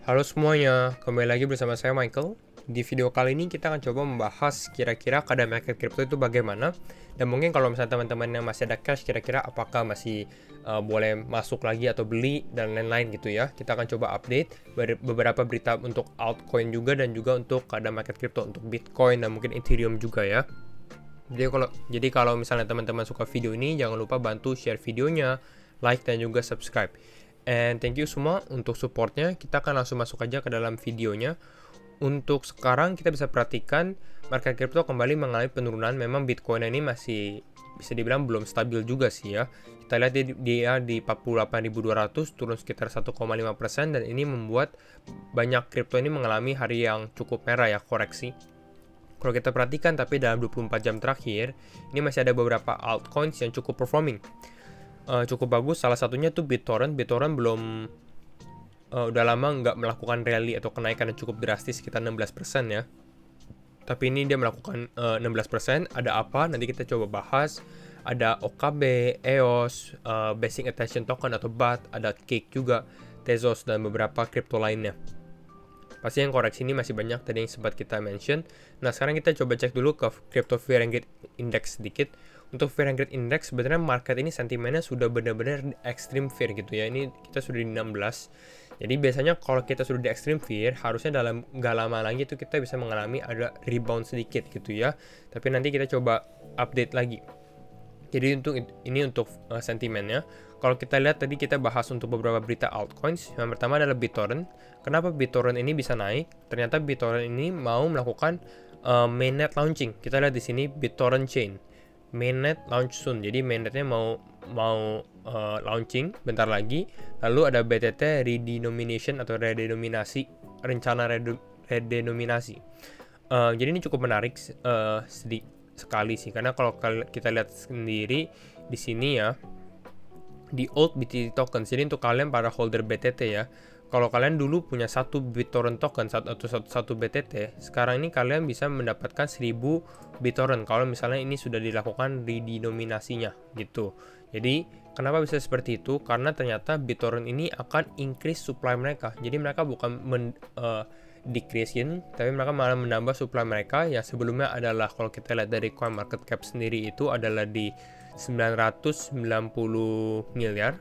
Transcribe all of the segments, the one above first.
Halo semuanya, kembali lagi bersama saya Michael. Di video kali ini kita akan coba membahas kira-kira keadaan market crypto itu bagaimana. Dan mungkin kalau misalnya teman-teman yang masih ada cash, kira-kira apakah masih boleh masuk lagi atau beli dan lain-lain gitu ya. Kita akan coba update beberapa berita untuk altcoin juga dan juga untuk keadaan market crypto untuk Bitcoin dan mungkin Ethereum juga ya. Jadi kalau misalnya teman-teman suka video ini, jangan lupa bantu share videonya, like dan juga subscribe. And thank you semua untuk supportnya. Kita akan langsung masuk aja ke dalam videonya. Untuk sekarang kita bisa perhatikan market crypto kembali mengalami penurunan. Memang Bitcoin ini masih bisa dibilang belum stabil juga sih ya. Kita lihat dia di 48.200 turun sekitar 1,5% dan ini membuat banyak crypto ini mengalami hari yang cukup merah ya, koreksi. Kalau kita perhatikan tapi dalam 24 jam terakhir, ini masih ada beberapa altcoins yang cukup performing. Cukup bagus, salah satunya tuh BitTorrent. BitTorrent belum udah lama nggak melakukan rally atau kenaikan yang cukup drastis sekitar 16% ya. Tapi ini dia melakukan 16%. Ada apa? Nanti kita coba bahas. Ada OKB, EOS, Basic Attention Token atau BAT, ada Cake juga, Tezos dan beberapa kripto lainnya. Pasti yang koreksi ini masih banyak tadi yang sempat kita mention. Nah, sekarang kita coba cek dulu ke Crypto Fear and Greed Index sedikit. Untuk Fear and Greed Index, sebenarnya market ini sentimennya sudah benar-benar extreme fear gitu ya. Ini kita sudah di 16. Jadi biasanya kalau kita sudah di extreme fear, harusnya dalam nggak lama lagi itu kita bisa mengalami ada rebound sedikit gitu ya. Tapi nanti kita coba update lagi. Jadi untuk sentimennya. Kalau kita lihat tadi kita bahas untuk beberapa berita altcoins. Yang pertama adalah BitTorrent. Kenapa BitTorrent ini bisa naik? Ternyata BitTorrent ini mau melakukan mainnet launching. Kita lihat di sini BitTorrent Chain. Mainnet launch soon. Jadi mainnetnya mau launching bentar lagi. Lalu ada BTT redenomination atau redenominasi, rencana redenominasi. Jadi ini cukup menarik sekali sih, karena kalau kita lihat sendiri di sini ya, di old BTT token. Jadi untuk kalian para holder BTT ya, kalau kalian dulu punya satu BitTorrent token satu BTT, sekarang ini kalian bisa mendapatkan 1000 BitTorrent kalau misalnya ini sudah dilakukan redenominasinya gitu. Jadi kenapa bisa seperti itu? Karena ternyata BitTorrent ini akan increase supply mereka. Jadi mereka bukan decreasing, tapi mereka malah menambah supply mereka yang sebelumnya adalah, kalau kita lihat dari coin market cap sendiri itu adalah di 990 miliar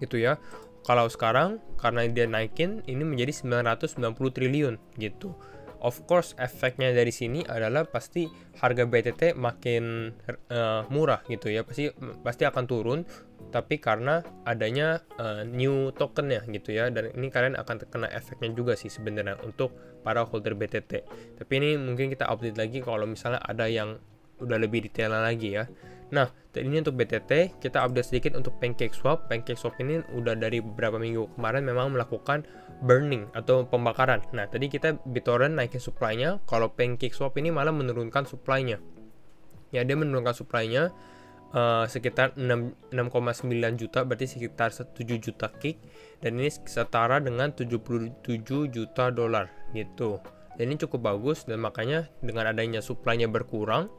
gitu ya. Kalau sekarang karena dia naikin ini menjadi 990 triliun gitu. Of course efeknya dari sini adalah pasti harga BTT makin murah gitu ya. Pasti akan turun, tapi karena adanya new tokennya gitu ya, dan ini kalian akan terkena efeknya juga sih sebenarnya untuk para holder BTT. Tapi ini mungkin kita update lagi kalau misalnya ada yang udah lebih detail lagi ya. Nah, ini untuk BTT, kita update sedikit untuk PancakeSwap. PancakeSwap ini udah dari beberapa minggu kemarin memang melakukan burning atau pembakaran. Nah, tadi kita BitTorrent naikin supply-nya, kalau PancakeSwap ini malah menurunkan supply-nya. Ya, dia menurunkan supply-nya sekitar 6,9 juta, berarti sekitar 7 juta kick, dan ini setara dengan 77 juta dolar gitu. Dan ini cukup bagus, dan makanya dengan adanya supply-nya berkurang,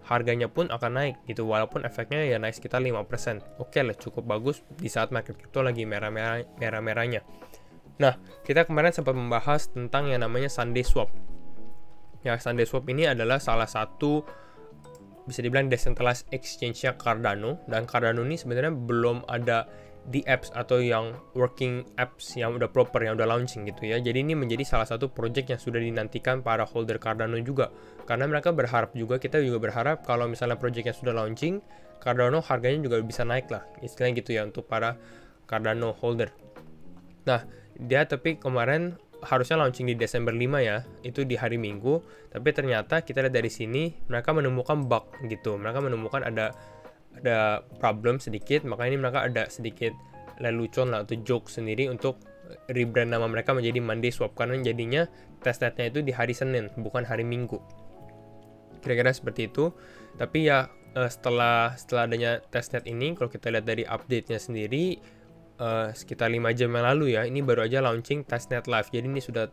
harganya pun akan naik gitu, walaupun efeknya ya naik sekitar 5%. Oke lah, cukup bagus di saat market crypto lagi merah-merahnya. Nah, kita kemarin sempat membahas tentang yang namanya SundaeSwap. Ya, SundaeSwap ini adalah salah satu bisa dibilang decentralized exchange-nya Cardano, dan Cardano ini sebenarnya belum ada di apps atau yang working apps yang udah proper, yang udah launching gitu ya. Jadi ini menjadi salah satu project yang sudah dinantikan para holder Cardano juga, karena mereka berharap juga, kita juga berharap kalau misalnya project yang sudah launching, Cardano harganya juga bisa naik lah, istilahnya gitu ya, untuk para Cardano holder. Nah, dia tapi kemarin harusnya launching di Desember 5 ya, itu di hari Minggu, tapi ternyata kita lihat dari sini mereka menemukan bug gitu. Mereka menemukan ada problem sedikit, makanya ini mereka ada sedikit lelucon lah atau joke sendiri untuk rebrand nama mereka menjadi MondaySwap, karena jadinya testnetnya itu di hari Senin bukan hari Minggu, kira-kira seperti itu. Tapi ya setelah adanya testnet ini, kalau kita lihat dari update-nya sendiri sekitar 5 jam yang lalu ya, ini baru aja launching testnet live. Jadi ini sudah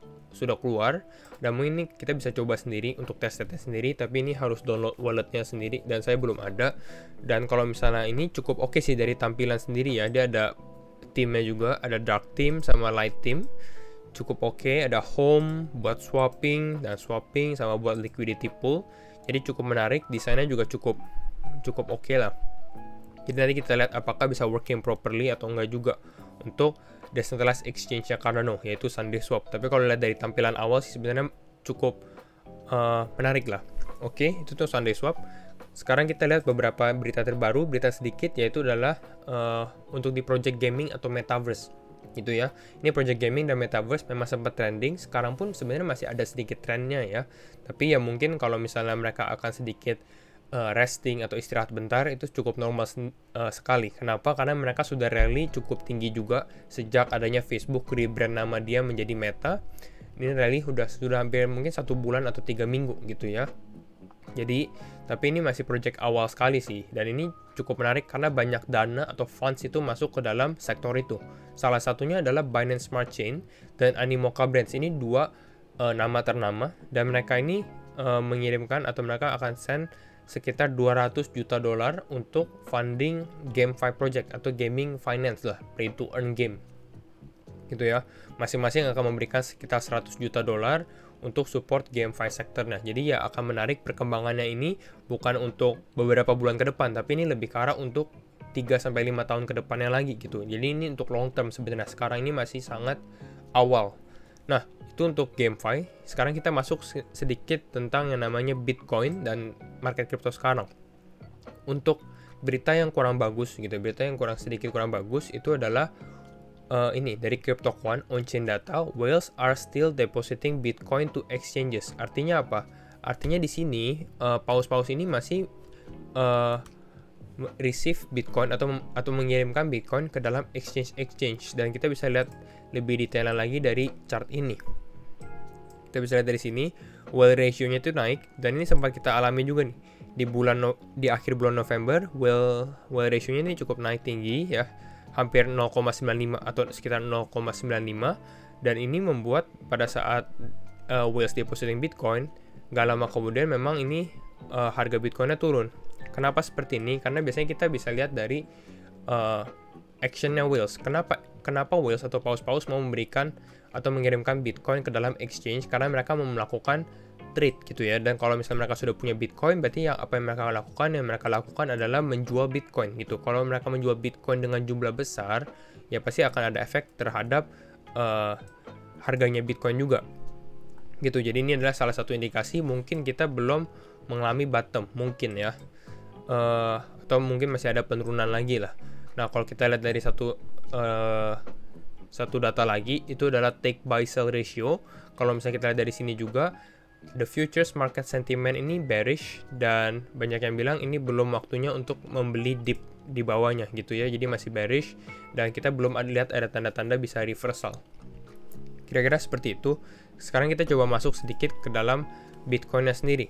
keluar, dan mungkin ini kita bisa coba sendiri untuk testnetnya sendiri, tapi ini harus download walletnya sendiri dan saya belum ada. Dan kalau misalnya ini cukup oke sih dari tampilan sendiri ya, dia ada theme-nya juga, ada dark theme sama light theme. Cukup oke, ada home buat swapping sama buat liquidity pool. Jadi cukup menarik, desainnya juga cukup oke lah. Jadi nanti kita lihat apakah bisa working properly atau enggak juga untuk decentralized exchange-nya Cardano, yaitu SundaeSwap. Tapi kalau lihat dari tampilan awal sih sebenarnya cukup menarik lah. Oke, itu tuh SundaeSwap. Sekarang kita lihat beberapa berita terbaru, berita sedikit, yaitu adalah untuk di project gaming atau metaverse gitu ya. Ini project gaming dan metaverse memang sempat trending, sekarang pun sebenarnya masih ada sedikit trennya ya. Tapi ya mungkin kalau misalnya mereka akan sedikit resting atau istirahat bentar, itu cukup normal sekali. Kenapa? Karena mereka sudah rally cukup tinggi juga sejak adanya Facebook rebrand nama dia menjadi Meta. Ini rally sudah hampir mungkin 1 bulan atau 3 minggu gitu ya. Jadi, tapi ini masih project awal sekali sih. Dan ini cukup menarik karena banyak dana atau funds itu masuk ke dalam sektor itu. Salah satunya adalah Binance Smart Chain dan Animoca Brands. Ini 2 nama ternama. Dan mereka ini mengirimkan atau mereka akan send sekitar $200 juta untuk funding GameFi project atau gaming finance lah, play to earn game. Gitu ya. Masing-masing akan memberikan sekitar $100 juta untuk support GameFi sector. Nah, jadi ya akan menarik perkembangannya ini bukan untuk beberapa bulan ke depan, tapi ini lebih ke arah untuk 3-5 tahun ke depannya lagi gitu. Jadi ini untuk long term sebenarnya. Sekarang ini masih sangat awal. Nah, itu untuk GameFi. Sekarang kita masuk sedikit tentang yang namanya Bitcoin dan market crypto sekarang. Untuk berita yang kurang bagus gitu, berita yang sedikit kurang bagus itu adalah ini dari CryptoQuant on-chain data, whales are still depositing Bitcoin to exchanges. Artinya apa? Artinya di sini paus-paus ini masih receive Bitcoin atau mengirimkan Bitcoin ke dalam exchange, dan kita bisa lihat lebih detail lagi dari chart ini. Kita bisa lihat dari sini whale ratio-nya itu naik, dan ini sempat kita alami juga nih di akhir bulan November. Whale ratio-nya ini cukup naik tinggi ya, hampir 0,95 atau sekitar 0,95, dan ini membuat pada saat whales depositing Bitcoin, gak lama kemudian memang ini harga Bitcoinnya turun. Kenapa seperti ini? Karena biasanya kita bisa lihat dari actionnya whales. Kenapa whales atau paus-paus mau memberikan atau mengirimkan Bitcoin ke dalam exchange? Karena mereka mau melakukan trade gitu ya. Dan kalau misalnya mereka sudah punya Bitcoin, berarti apa yang mereka lakukan? Yang mereka lakukan adalah menjual Bitcoin gitu. Kalau mereka menjual Bitcoin dengan jumlah besar, ya pasti akan ada efek terhadap harganya Bitcoin juga gitu. Jadi ini adalah salah satu indikasi mungkin kita belum mengalami bottom mungkin ya, atau mungkin masih ada penurunan lagi lah. Nah, kalau kita lihat dari satu data lagi, itu adalah take buy sell ratio. Kalau misalnya kita lihat dari sini juga, the futures market sentiment ini bearish, dan banyak yang bilang ini belum waktunya untuk membeli dip di bawahnya gitu ya. Jadi masih bearish, dan kita belum lihat ada tanda-tanda bisa reversal. Kira-kira seperti itu. Sekarang kita coba masuk sedikit ke dalam Bitcoinnya sendiri.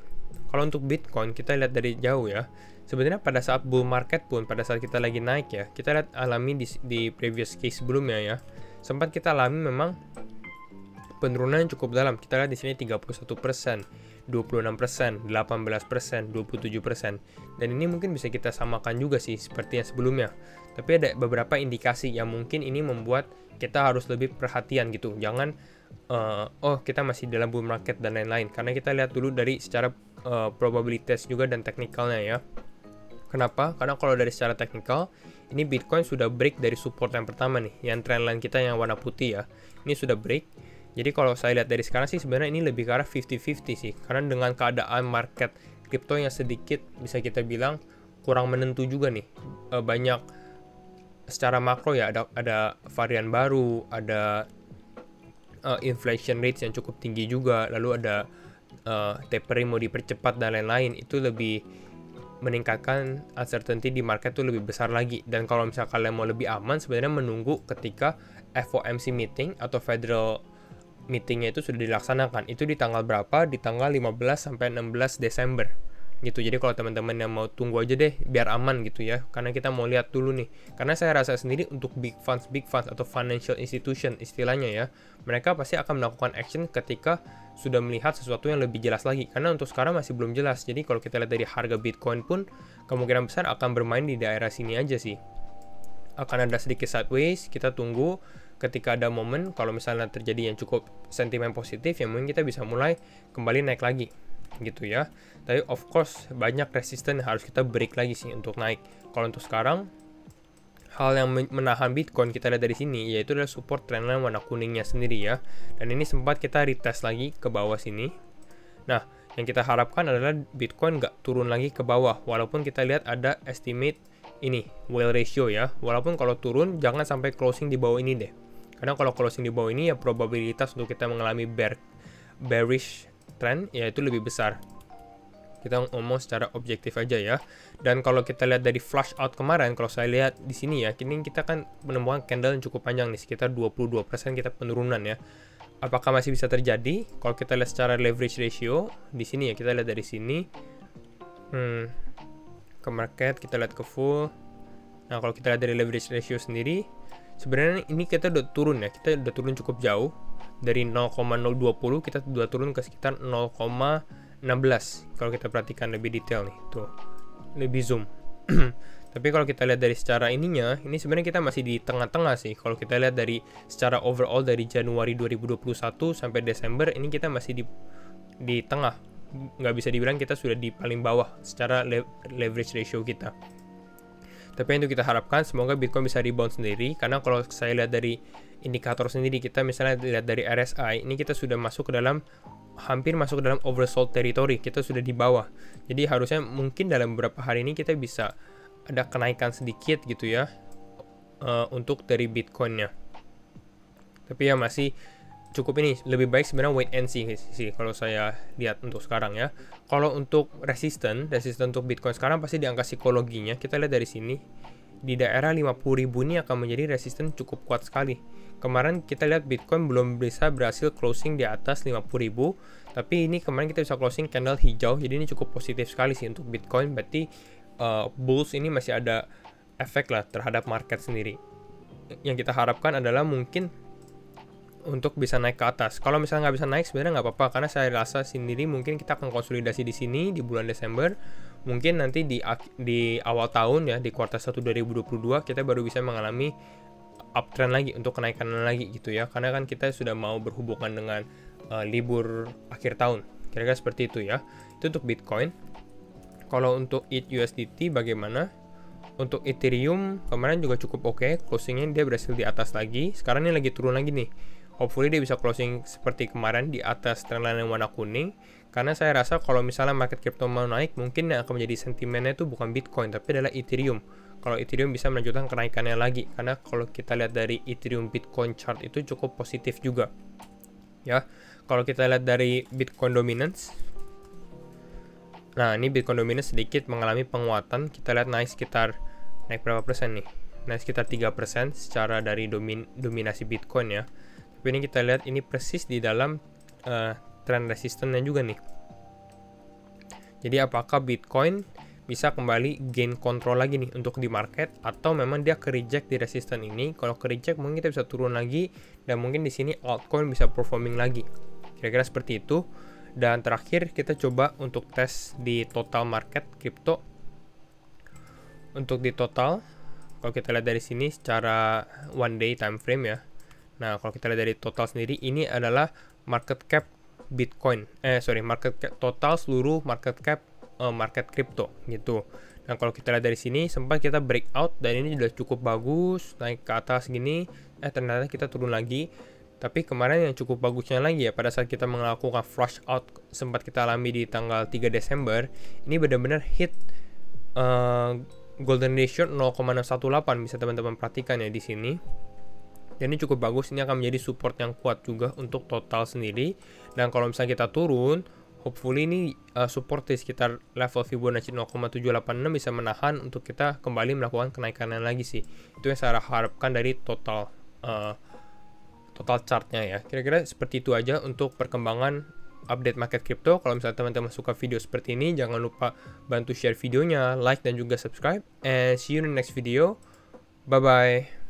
Kalau untuk Bitcoin kita lihat dari jauh ya. Sebenarnya pada saat bull market pun, pada saat kita lagi naik ya, kita lihat alami di previous case sebelumnya ya, sempat kita alami memang penurunan yang cukup dalam. Kita lihat di sini 31%, 26%, 18%, 27%. Dan ini mungkin bisa kita samakan juga sih seperti yang sebelumnya. Tapi ada beberapa indikasi yang mungkin ini membuat kita harus lebih perhatian gitu. Jangan kita masih dalam bull market dan lain-lain. Karena kita lihat dulu dari secara probabilitas juga dan teknikalnya ya. Kenapa? Karena kalau dari secara teknikal, ini Bitcoin sudah break dari support yang pertama nih, yang trendline kita yang warna putih ya. Ini sudah break. Jadi kalau saya lihat dari sekarang sih sebenarnya ini lebih ke arah 50-50 sih. Karena dengan keadaan market crypto yang sedikit bisa kita bilang kurang menentu juga nih. Banyak secara makro ya, ada varian baru, ada inflation rates yang cukup tinggi juga, lalu ada tapering mau dipercepat dan lain-lain. Itu lebih meningkatkan uncertainty di market tuh lebih besar lagi. Dan kalau misalnya kalian mau lebih aman, sebenarnya menunggu ketika FOMC meeting atau Federal meetingnya itu sudah dilaksanakan. Itu di tanggal berapa? Di tanggal 15 sampai 16 Desember gitu. Jadi kalau teman-teman yang mau tunggu aja deh biar aman gitu ya, karena kita mau lihat dulu nih. Karena saya rasa sendiri untuk big funds atau financial institution istilahnya ya, mereka pasti akan melakukan action ketika sudah melihat sesuatu yang lebih jelas lagi. Karena untuk sekarang masih belum jelas. Jadi kalau kita lihat dari harga Bitcoin pun kemungkinan besar akan bermain di daerah sini aja sih. akan ada sedikit sideways. Kita tunggu ketika ada momen kalau misalnya terjadi yang cukup sentimen positif, ya mungkin kita bisa mulai kembali naik lagi gitu ya. Tapi of course banyak resisten yang harus kita break lagi sih untuk naik. Kalau untuk sekarang, hal yang menahan Bitcoin kita lihat dari sini yaitu adalah support trendline warna kuningnya sendiri ya. Dan ini sempat kita retest lagi ke bawah sini. Nah, yang kita harapkan adalah Bitcoin nggak turun lagi ke bawah, walaupun kita lihat ada estimate ini whale ratio ya. Walaupun kalau turun jangan sampai closing di bawah ini deh. Karena kalau closing di bawah ini ya probabilitas untuk kita mengalami bearish trend ya itu lebih besar. Kita ngomong secara objektif aja ya. Dan kalau kita lihat dari flush out kemarin, kalau saya lihat di sini ya, kini kita kan menemukan candle yang cukup panjang nih, sekitar 22% kita penurunan ya. Apakah masih bisa terjadi? Kalau kita lihat secara leverage ratio di sini ya, kita lihat dari sini ke market, kita lihat ke full. Nah, kalau kita lihat dari leverage ratio sendiri, sebenarnya ini kita udah turun ya, kita udah turun cukup jauh. Dari 0,020 kita udah turun ke sekitar 0,16 kalau kita perhatikan lebih detail nih, tuh lebih zoom. Tapi kalau kita lihat dari secara ininya, ini sebenarnya kita masih di tengah-tengah sih. Kalau kita lihat dari secara overall dari Januari 2021 sampai Desember, ini kita masih di tengah. Nggak bisa dibilang kita sudah di paling bawah secara leverage ratio kita. Tapi yang itu kita harapkan semoga Bitcoin bisa rebound sendiri, karena kalau saya lihat dari indikator sendiri, kita misalnya lihat dari RSI, ini kita sudah masuk ke dalam, hampir masuk ke dalam oversold territory, kita sudah di bawah. Jadi harusnya mungkin dalam beberapa hari ini kita bisa ada kenaikan sedikit gitu ya untuk dari Bitcoinnya. Tapi ya masih cukup ini, lebih baik sebenarnya wait and see sih kalau saya lihat untuk sekarang ya. Kalau untuk resisten untuk Bitcoin sekarang pasti di angka psikologinya, kita lihat dari sini di daerah 50.000 ini akan menjadi resisten cukup kuat sekali. Kemarin kita lihat Bitcoin belum bisa berhasil closing di atas 50.000, tapi ini kemarin kita bisa closing candle hijau, jadi ini cukup positif sekali sih untuk Bitcoin. Berarti bulls ini masih ada efek lah terhadap market sendiri. Yang kita harapkan adalah mungkin untuk bisa naik ke atas. Kalau misalnya nggak bisa naik sebenarnya nggak apa-apa, karena saya rasa sendiri mungkin kita akan konsolidasi di sini di bulan Desember. Mungkin nanti di awal tahun ya, di kuartal 1 2022 kita baru bisa mengalami uptrend lagi untuk kenaikan lagi gitu ya. Karena kan kita sudah mau berhubungan dengan libur akhir tahun. Kira-kira seperti itu ya. Itu untuk Bitcoin. Kalau untuk ETH/USDT bagaimana? Untuk Ethereum kemarin juga cukup oke, closingnya dia berhasil di atas lagi. Sekarang ini lagi turun lagi nih. Hopefully dia bisa closing seperti kemarin di atas trendline yang warna kuning. Karena saya rasa kalau misalnya market crypto mau naik, mungkin yang akan menjadi sentimennya itu bukan Bitcoin, tapi adalah Ethereum. Kalau Ethereum bisa melanjutkan kenaikannya lagi, karena kalau kita lihat dari Ethereum Bitcoin chart itu cukup positif juga. Ya, kalau kita lihat dari Bitcoin dominance, nah ini Bitcoin dominance sedikit mengalami penguatan. Kita lihat naik berapa persen nih? Naik sekitar 3% secara dari dominasi Bitcoin ya. Tapi ini kita lihat ini persis di dalam trend resistennya juga nih. Jadi apakah Bitcoin bisa kembali gain control lagi nih untuk di market, atau memang dia ke reject di resisten ini? Kalau ke reject mungkin kita bisa turun lagi, dan mungkin di sini altcoin bisa performing lagi. Kira-kira seperti itu. Dan terakhir kita coba untuk tes di total market crypto. Untuk di total, kalau kita lihat dari sini secara one day time frame ya. Nah, kalau kita lihat dari total sendiri, ini adalah market cap Bitcoin. Market cap total seluruh market cap market crypto gitu. Nah, kalau kita lihat dari sini sempat kita breakout dan ini sudah cukup bagus naik ke atas gini. Ternyata kita turun lagi. Tapi kemarin yang cukup bagusnya lagi ya, pada saat kita melakukan flush out sempat kita alami di tanggal 3 Desember, ini benar-benar hit golden ratio 0,618, bisa teman-teman perhatikan ya di sini. Dan ini cukup bagus, ini akan menjadi support yang kuat juga untuk total sendiri. Dan kalau misalnya kita turun, hopefully ini support di sekitar level Fibonacci 0,786 bisa menahan untuk kita kembali melakukan kenaikannya lagi sih. Itu yang saya harapkan dari total chartnya ya. Kira-kira seperti itu aja untuk perkembangan update market crypto. Kalau misalnya teman-teman suka video seperti ini, jangan lupa bantu share videonya, like dan juga subscribe, and see you in the next video. Bye bye.